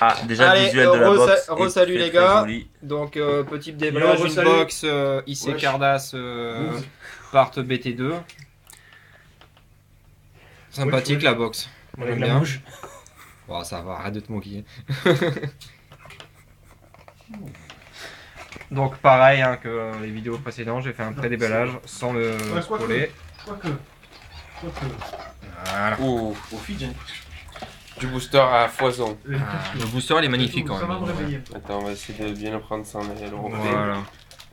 Ah, déjà Allez, le visuel de la box. re-salut est les très gars. joli. Donc, petit déballage d'une re-salut. box IC Wesh. Cardass part BT2. Sympathique wesh. la box. Moi Avec j'aime la bien. mouche. Bon, ça va, arrête de te moquer. Donc, pareil hein, que les vidéos précédentes, j'ai fait un pré-déballage sans le scroller. Quoique. Voilà. Ouh, Au Fidji. du booster à foison. Le booster il est magnifique quand Ça va me même. réveiller. Attends, on va essayer de bien le prendre sans le remonter. Voilà.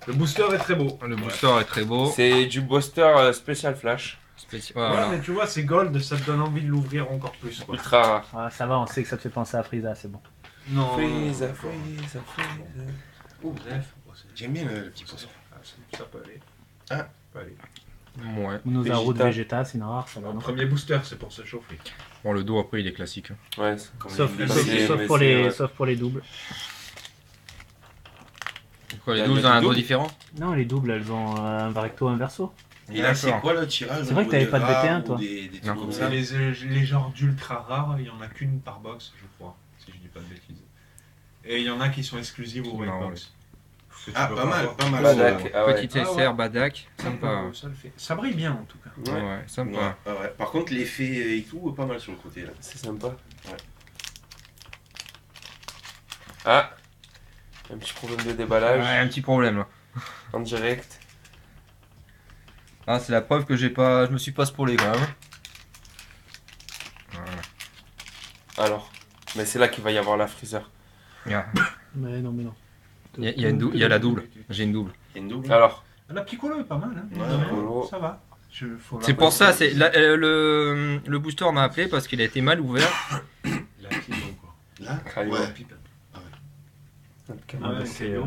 Le booster est très beau. Le booster est très beau. C'est du booster spécial flash. Voilà. Ouais, mais tu vois, c'est gold, ça te donne envie de l'ouvrir encore plus. Quoi. Ultra rare. Ah, ça va, on sait que ça te fait penser à Frieza, c'est bon. Non. Freeze. Oh, bref. J'aime bien le petit poisson. Ça peut aller. Ah. Ça peut aller. Ouais. Monozaru de Vegeta. Vegeta, c'est une rare, ça va, non? Premier booster, c'est pour se chauffer. Bon, le dos après il est classique. Ouais, c'est comme Sauf, les- sauf- mais sauf c'est- pour ouais. les doubles. Quoi, les Il y a 12 des ont un dos doubles différent? Non, les doubles, elles ont un recto, un verso. Et là, c'est D'accord. quoi le tirage? C'est vrai au que niveau t'avais des pas de rares BT1, toi. ou des trucs Non. comme C'est ça. les genres d'ultra rares, il n'y en a qu'une par box, je crois, si je dis pas de bêtises. Et il y en a qui sont exclusives au white Non, box. Que tu Ah, peux pas mal, avoir. pas mal. Badak, ah ouais. Petit Ah SR, ouais. Badak, sympa. Ça le fait. Ça brille bien en tout cas. Ouais, Ouais, sympa. Ouais, ouais. Par contre, l'effet et tout, pas mal sur le côté là. c'est sympa. Ouais. Ah, un petit problème de déballage Ouais, un petit problème là. en direct. Ah, c'est la preuve que je me suis pas spoilé quand même. Voilà. Alors, mais c'est là qu'il va y avoir la freezer. Il y a, Mais non, mais non. il y a il y a la double. J'ai une double. Il y a une double. Alors, La Piccolo est pas mal, hein. Ouais, Non, Piccolo. ça va. Faut C'est pour ça, c'est le booster m'a appelé parce qu'il a été mal ouvert. La Piccolo, quoi. Là, Caillou. ouais. Ah, bah, c'est,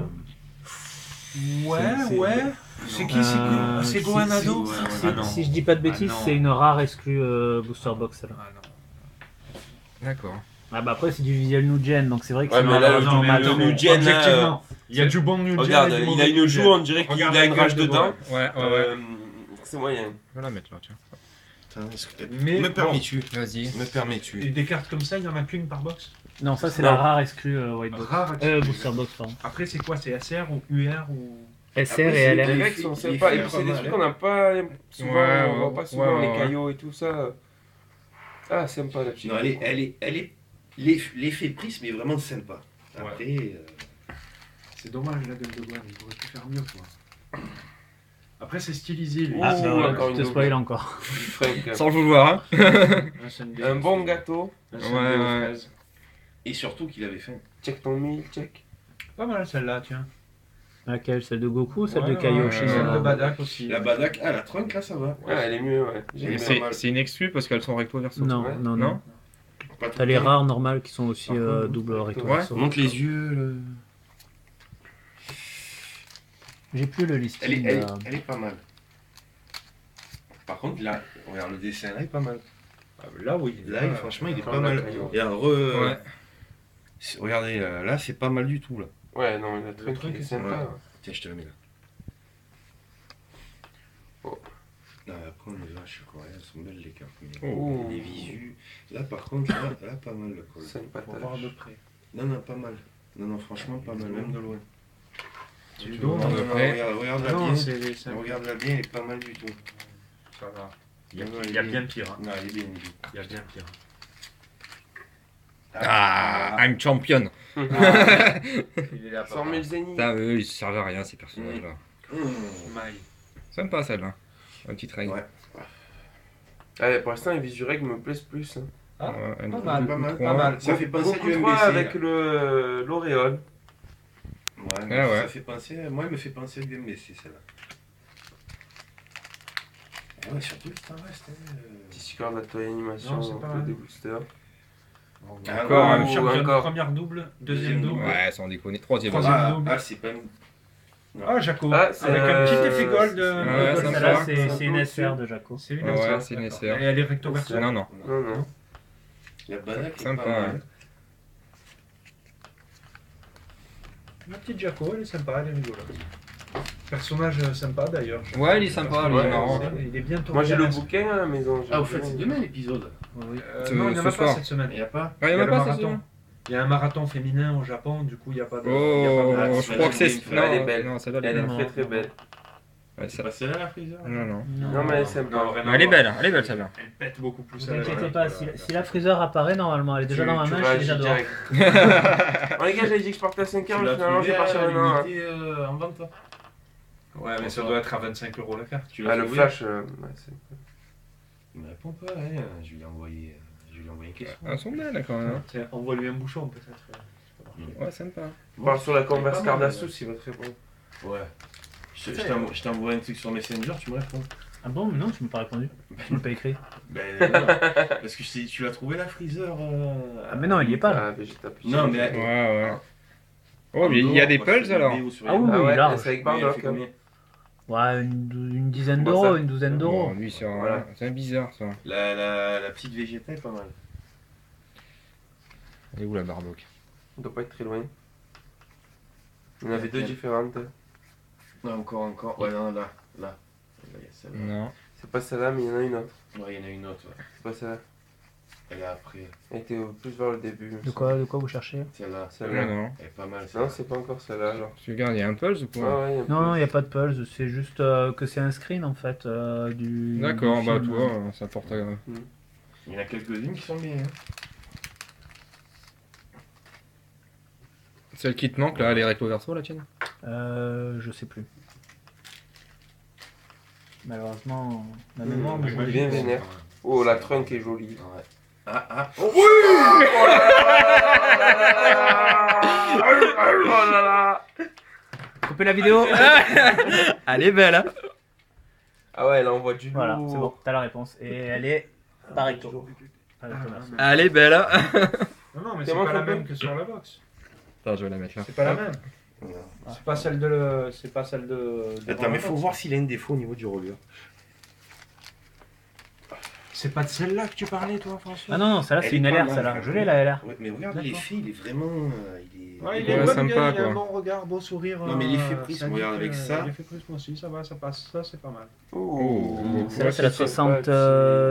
Ouais. C'est qui c'est Gohanado ouais, Si, Ah non. si je dis pas de bêtises, Ah non. c'est une rare exclue booster box, celle-là. Ah non. D'accord. Ah bah après, c'est du visuel new gen, donc c'est vrai que Ouais, c'est mais là, malheureusement le mal. new gen, là, Objectivement, il y a du bon new gen. regarde, et du il mauvais a une new joue, gen. on dirait qu'il Regarde a un la crash gueule de dedans. Ouais, C'est moyen. Je vais la mettre là, tiens. Attends, est-ce que Mais me bon. permets-tu? Vas-y. Me permets-tu? Et des cartes comme ça, il y en a qu'une par box. Non, ça c'est Non. la rare exclue white box. Rare. Booster box, pardon. Après, c'est quoi? C'est SR ou UR ou. SR et Les LR. règles sont il sympas. fait Et puis c'est pas des mal, trucs hein. qu'on n'a pas souvent. Ouais, On voit ouais, pas souvent ouais, les ouais. caillots et tout ça. Ah, sympa la petite. Non, l'effet prisme est vraiment sympa. Après, C'est dommage la gueule de Gohan, il aurait pu faire mieux quoi. Après, c'est stylisé lui. Ah, Ouh, bah, encore voilà, une je te spoil double. encore. Frank. Sans le vouloir, hein. Un bon gâteau. Ouais. et surtout qu'il avait faim. Check ton mille, check. Pas mal celle-là, tiens. Laquelle? Celle de Goku ou celle de Ouais, Kaioshin? ouais, Celle de Badak aussi. La Badak, la trunk là, ça va. Ouais, elle est mieux, ouais. J'aime J'aime bien. bien. Pas mal. C'est une exclue parce qu'elles sont recto verso. Non, Ouais. non, Non non. Pas tout T'as le les temps. rares normales qui sont aussi Par contre, double recto ouais. verso. Monte les yeux. J'ai plus le listing. Elle est pas mal. Par contre, là, regarde le dessin là, il est pas mal. Là, oui. Là, franchement, il est Comme pas la mal. Caillou. Et Ouais. regardez, là, c'est pas mal du tout là. Ouais, non, le truc truc est est sympa. Ouais. Tiens, je te le mets là. Oh. Non, après, on est là, je suis correct, elles sont belles les cartes. Mais Oh. les visus. Là, par contre, là, pas mal le col. Sympa. Pour voir de près. Non, pas mal. Non, franchement, pas mal, même de loin. Tu Le veux dos, voir de près. Regarde-la Non, bien. c'est Regarde-la bien, elle est pas mal du tout. Ça va. Il Il y a bien pire. hein. Non, elle est bien. Il y a bien pire. Ah, I'm champion. Il est là, 100 000 zéniths. Putain, eux, ils servent à rien ces personnages-là. Maille. Sympa celle-là. Un petit règle. Ouais. Allez, pour l'instant, les visuels me plaisent plus. Hein. Ah, Ouais, pas un mal, pas mal, trois. pas mal. Ça fait penser à Beaucoup du 3 MBC. avec là. l'auréole. Ouais, Ouais, ouais. ça fait penser. Moi, il me fait penser à du MBC celle-là. Ouais, surtout le Star Wars, Petit score de la toile animation, Non, c'est pas un peu mal. des boosters. Ah, Encore un Ouh, Champion, encore. première double, deuxième double. Ouais, sans déconner. Troisième. Troisième. c'est pas une. Ah, Jaco. Ah, c'est, Avec un petit effet gold. Ouais, de sympa. Celle-là, gold. c'est une SR de Jaco. C'est une Ouais, SR, c'est une d'accord. SR. Et elle est recto verso. Non, non. Non, non. La Badak est Sympa, pas mal. ouais. La petite Jaco, elle est sympa, elle est rigolote. Personnage sympa d'ailleurs. Ouais, il est sympa, lui, il est Ouais, marrant. Il est bientôt. Moi j'ai le bouquin à la maison. Ah, au fait, c'est demain l'épisode. Oui. Non, il n'y en Ce a soir. pas cette semaine. Il n'y a pas Ah, il y en Il y a a pas, le c'est marathon. sûr. Il y a un marathon féminin au Japon, du coup il n'y a pas de. Oh, il y a pas de- je crois que c'est. Elle est Non, belle. non, celle-là, elle est Elle est belle. Non. très très belle. Ouais, C'est ça- pas celle-là la freezer Non, non. Non, mais elle est sympa. Non, vraiment, Elle est belle celle-là. Elle pète beaucoup plus. Ne vous elle, inquiétez voilà. pas, si la freezer apparaît, normalement, elle est déjà dans ma main, je suis déjà dehors. Bon, les gars, j'avais dit que je partais à 5h, Tu mais l'as finalement trouvé j'ai parti à maintenant. Hein. l'unité en vente toi Ouais, mais ça doit être à 25 € la carte. Tu l'as Ah, le trouvé flash, ouais, c'est. Il me répond pas, hein. Je vais lui envoyer une question. Elles sont belles quand même. Tiens, envoie-lui un bouchon peut-être. Ouais, sympa. On parle sur la Converse pas mal, Cardassus, il va te répondre. Ouais. Je t'envoie un truc sur Messenger, tu me réponds. Ah bon, mais non, tu m'as pas répondu. Tu m'as pas écrit. Ben non, parce que tu l'as trouvé la freezer. Ah, mais non, il y est pas là. Ah, Vegeta Putain. Non, mais. Ouais, ouais. Oh, mais il y a des pulses alors. Ah oui, Ah ouais, large. c'est avec Mais elle Bardock. fait hein. combien Ouais, une dizaine Bah, d'euros, ça. une douzaine Bon, d'euros. lui, c'est Voilà. c'est bizarre ça. La petite Vegeta est pas mal. Elle est où la Bardock? On doit pas être très loin. Il y en avait deux différentes. Non, encore. Ouais, non, là. Là, il y a celle-là. Non. C'est pas celle-là, mais il y en a une autre. Ouais, il y en a une autre. Ouais. C'est pas celle-là. Elle est après. Elle était plus vers le début. De quoi vous cherchez? Celle-là. Celle-là. Non. Elle est pas mal. Non, celle-là. c'est pas encore celle-là alors. Tu regardes, il y a un pulse ou Ah quoi? ouais, il y a un Non, peu. non, il n'y a pas de pulse, c'est juste que c'est un screen en fait du. D'accord, du bah film. toi, ça porte. Il y en a quelques-unes qui sont bien. Hein. Celle qui te manque là, elle est recto verso la tienne? Je sais plus. Malheureusement, ma mémoire me je joue. me bien vénère. Oh, la trunk est jolie. Ouais. Ah, Oh là là. Coupez la vidéo. Elle est belle, hein. Ah ouais, là on voit du lourd. Voilà, c'est bon, t'as la réponse. Et elle est pas recto. Pas recto, merci. Elle est belle, hein. Non, non, mais c'est Comment pas ça la peut même que sur la box. Attends, je vais la mettre là. C'est pas la même. non. C'est pas celle de. C'est pas celle de. Attends, mais faut voir s'il a une défaut au niveau du relieur. C'est pas de celle-là que tu parlais, toi, François? Ah non, non, celle-là Elle c'est est une pas LR, mal, celle-là. frère. Je l'ai la LR. Ouais, mais regarde D'accord. l'effet, il est vraiment. Il est. Ouais, il Ouais, est bon, sympa, il a un quoi. bon regard, beau sourire. Non, mais l'effet prisme, ça dit regarde, que- avec ça. L'effet prisme aussi, ça va, ça passe. Ça, c'est pas mal. Oh, Celle-là c'est la 60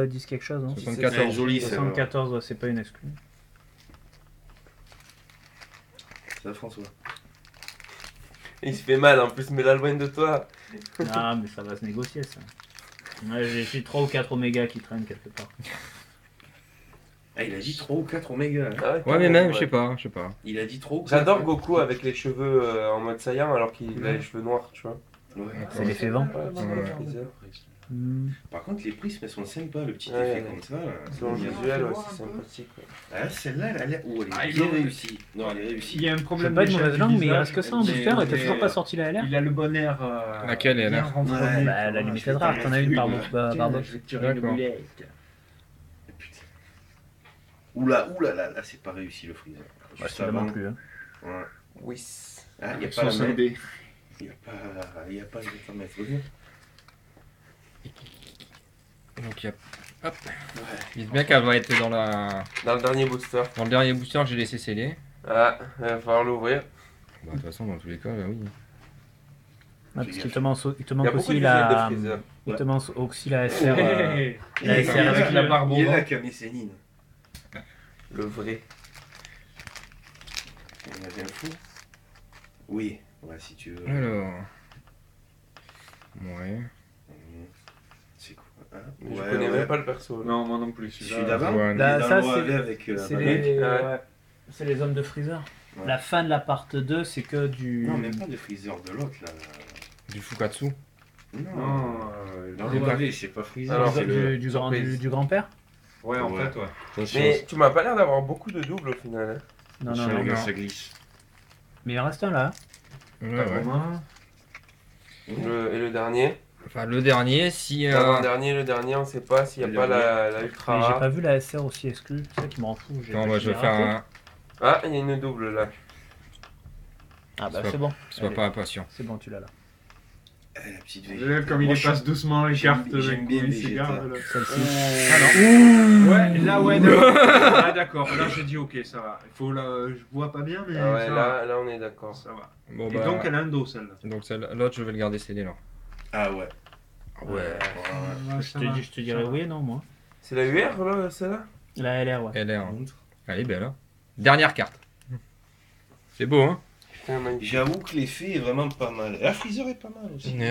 10 quelque chose, non? 74. C'est joli, ça. 74, ouais, c'est pas une exclue. Ça, François. Il se fait mal en plus, mais là loin de toi. Ah, mais ça va se négocier ça. Ouais, j'ai 3 ou 4 Oméga qui traînent quelque part. Ah, il a dit 3 ou 4 Oméga. Hein. Ah Ouais, quand mais même, ouais. je sais pas, je sais pas. Il a dit 3 ou 4. J'adore Goku avec les cheveux en mode saillant alors qu'il a les cheveux noirs, tu vois. Ouais. C'est l'effet vent. Ouais, c'est Ouais. le Freezer. Hmm. Par contre, les prismes, elles sont sympas, le petit Ouais, effet ouais. comme ça. Là. Selon le visuel, ouais, c'est sympathique. Ouais. Ah, celle-là, elle a l'air. Oh, elle Ah, est ils bien ont- réussie. Non, elle est réussie. Il y a un Je problème veux pas de d'échelle mauvaise du langue, mais il visage, reste que ça en mais- booster et t'as mais- toujours pas sorti la LR. Il a le bon air. Laquelle est bien LR? renfrogné. Bah, la limited rare, t'en as une par Bardock. Je vais te tirer une D'accord. boulette. Putain. Oula, oula, là, c'est pas réussi le freezer. Bah, Juste c'est avant. non plus. Hein. Ouais. Oui. Ah, il n'y a pas la Sans main. B. Il n'y a pas le temps de mettre le Donc il y a. Hop. Il bien qu'elle va être Dans le dernier booster. dans le dernier booster que j'ai laissé sceller. Ah, il va falloir l'ouvrir. Bah, de toute façon, dans tous les cas, bah oui. Ouais, parce qu'il te manque, il te Il y a manque beaucoup aussi de visuels de la. Freezer. Il te manque aussi la SR. La Il SR est avec avec la barbe au Il est vent. là, Kamisénine. Le vrai. On avait un fou. Oui, ouais, si tu veux. Alors. Ouais. C'est quoi hein Mais je connais même pas le perso. là. Non, moi non plus. Celui d'avant Ouais. il est Là, dans ça, le c'est- OAV avec C'est Babel. les... Ouais. ouais. C'est les hommes de Freezer. Ouais. La fin de la part 2, c'est que du. Non, même pas de freezer de l'autre là. Du Fukatsu. Non, dans Des le OAV, c'est pas freezer. Alors, Du- c'est le. du grand-père. Ouais, en Ouais. fait, ouais. Attention, Mais tu m'as pas l'air d'avoir beaucoup de doubles au final. Hein. Non, non, attention, non. les gars, non. ça glisse. Mais il en reste un là. Ouais, ouais. Romain. Et le dernier. Enfin, le dernier, si. L'avant-dernier, le dernier, on sait pas s'il y a Le pas dernier. la ultra Mais j'ai rare. pas vu la SR aussi exclue. C'est ça qui me rend fou. Non, moi je vais j'ai faire raté. un. Ah, il y a une double là. Ah bah Sois- c'est bon. Sois Allez. pas impatient. C'est bon, tu l'as là. La petite végétale. Comme il Moi, les passe doucement les j'aime- cartes. j'aime bien les Vegeta. cigares, là. Celle-ci. Ouais, là, ouais, d'accord. Ah, d'accord. Là, j'ai dit, ok, ça va. Il faut là, je vois pas bien, mais Ah ouais, ça va. là on est d'accord. Ça va. Bon, Et donc, elle a un dos, celle-là. donc l'autre, je vais le garder CD là. Ah ouais. Ouais. Je te dirais oui et non, moi. C'est la UR là, celle-là? La LR, ouais. Elle est, elle est belle. Hein. Dernière carte. C'est beau, hein? Putain, magnifique. J'avoue que l'effet est vraiment pas mal. La Freezer est pas mal aussi. Ouais.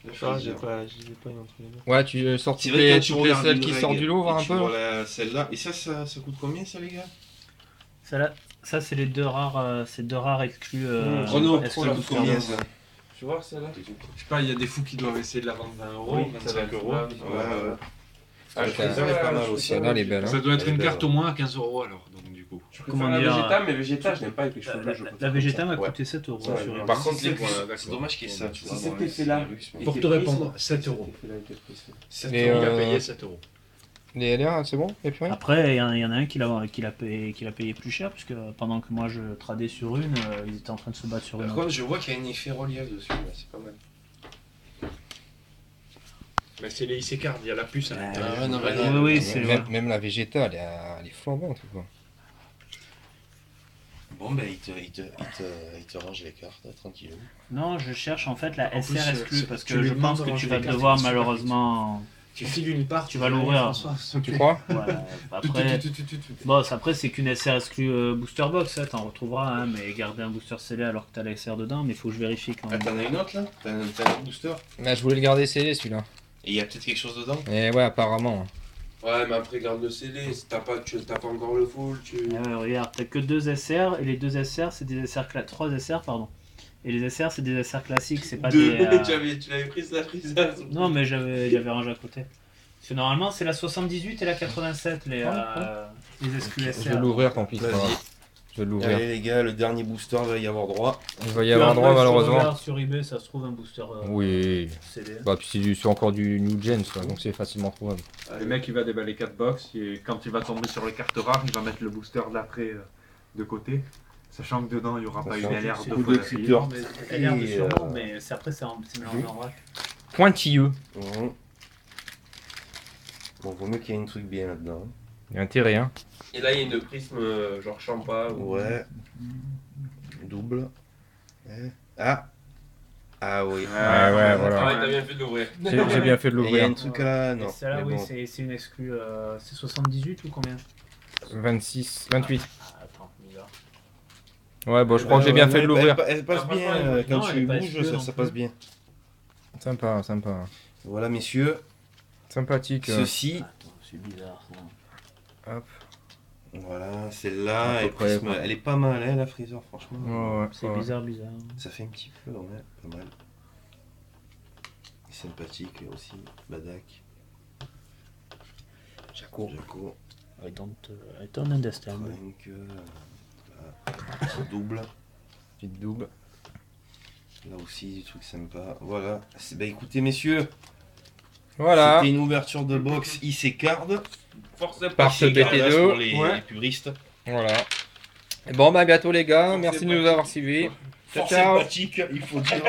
Le Ah, Freezer. je les ai pas eu entre les mains. Ouais, tu sors C'est toutes vrai que quand les, tu toutes les regardes celles une qui règle sortent du lot, voir et un tu peu. vois celle-là. Et ça coûte combien ça les gars? Ça c'est les deux rares, c'est deux rares exclus. Chrono, exclus ça coûte Booster combien Box. ça? Tu vois celle-là? Je sais pas, il y a des fous qui doivent essayer de la vendre 20 euros, Oui, ça 25 va être euros. là. Ouais. Ah, Le je Freezer préfère est pas la- mal je aussi. Celle-là, elle est belle. Ça Hein. doit être une Elle est carte belle. au moins à 15 euros alors, donc du coup. Je Comment préfère la dire, Vegeta, mais Vegeta, je n'aime pas avec les cheveux bleus. je La préfère Vegeta comme m'a ça. coûté 7 euros Ouais, sur ouais. une. Par contre, Voilà, c'est dommage qu'il y ait ça, tu vois. Si c'était fait-là. Pour te répondre, 7 euros. 7 Et, euros, il a euh, payé 7 euros. Les LR, c'est bon? Y'a plus rien? Après, il y en a un qui l'a payé plus cher, puisque pendant que moi je tradais sur une, ils étaient en train de se battre sur une Par autre. contre, je vois qu'il y a un effet relief dessus, là, c'est pas mal. Mais c'est les IC cards, il y a la puce à l'intérieur. ouais, non, mais Oui, oui, c'est Même la Vegeta, elle est flambante. Quoi. Bon, ben, il te range les cartes, hein, tranquille. Non, je cherche en fait la En plus, SR exclue, parce tu que lui je pense demandes de que tu ranger vas les cartes, devoir c'est super malheureusement. Tu files une part, Tu vas l'ouvrir. François, Tu crois? Ouais, après. Bon, après c'est qu'une SR exclue Booster Box, hein, t'en retrouveras, hein, mais garder un booster scellé alors que t'as la SR dedans, mais il faut que je vérifie quand Ah, même. t'en as une autre là? T'as un autre booster? Mais je voulais le garder CD celui-là. Et il y a peut-être quelque chose dedans? Et ouais, apparemment. Ouais, mais après, garde le CD. Si t'as pas encore le full, tu. Regarde, t'as que 2 SR, et les 2 SR c'est des SR 3 SR, pardon. Et les SR c'est des SR classiques, c'est pas Deux. des. Tu l'avais prise la Freezer. Non, mais j'avais rangé à côté. Parce que normalement c'est la 78 et la 87 les exclus Je SR. vais l'ouvrir tant pis. c'est pas Vas-y. grave. Je vais l'ouvrir. Allez les gars, le dernier booster va y avoir droit. Il va y avoir droit malheureusement. Sur eBay, ça se trouve un booster Oui. CD. Bah puis c'est encore du New Gen ça, donc c'est facilement trouvable. Le mec il va déballer 4 box et quand il va tomber sur les cartes rares, il va mettre le booster d'après de côté, sachant que dedans il n'y aura pas une Sachant LR c'est de Coup fois de d'affilée. Cooper. Elle a l'air de Et, sûrement, mais c'est après c'est mélangé en vrac. Pointilleux. Bon, vaut mieux qu'il y ait un truc bien là-dedans. Il y a intérêt hein. Et là, il y a une prisme genre Champa. Ouais. Double. Ah. Ah oui. Ouais, voilà. Ah ouais, t'as bien fait de l'ouvrir. J'ai bien fait de Et il y a l'ouvrir. un truc là, non. Et celle-là, mais oui, bon. c'est une exclue. C'est 78 ou combien 26, 28. Ah, attends, bizarre. Ouais, bon, je crois que j'ai bien fait de l'ouvrir. Elle passe Ah, bien, franchement, quand non, elle tu est pas bouges, exclue non ça plus. passe bien. Sympa, sympa. Voilà, messieurs, Sympathique. ceci, Attends, c'est bizarre ça. Hop. voilà, À celle-là, peu et près, prisme, quoi. elle est pas mal, hein, la Freezer, franchement. Ouais, C'est ouais. bizarre. Ça fait un petit peu, ouais, pas mal. Sympathique aussi, Badak. Jaco. I don't understand. Frank, double. Petite double. Là aussi, des trucs sympas. Voilà. Bah écoutez, messieurs, Voilà. c'était une ouverture de box IC Card. Forcément. Par ce IC Card, là, BT2. pour les Ouais. puristes. Voilà. Et bon, bah, à bientôt les gars. Force Merci de est nous avoir suivis. Fort Ciao. sympathique, il faut dire.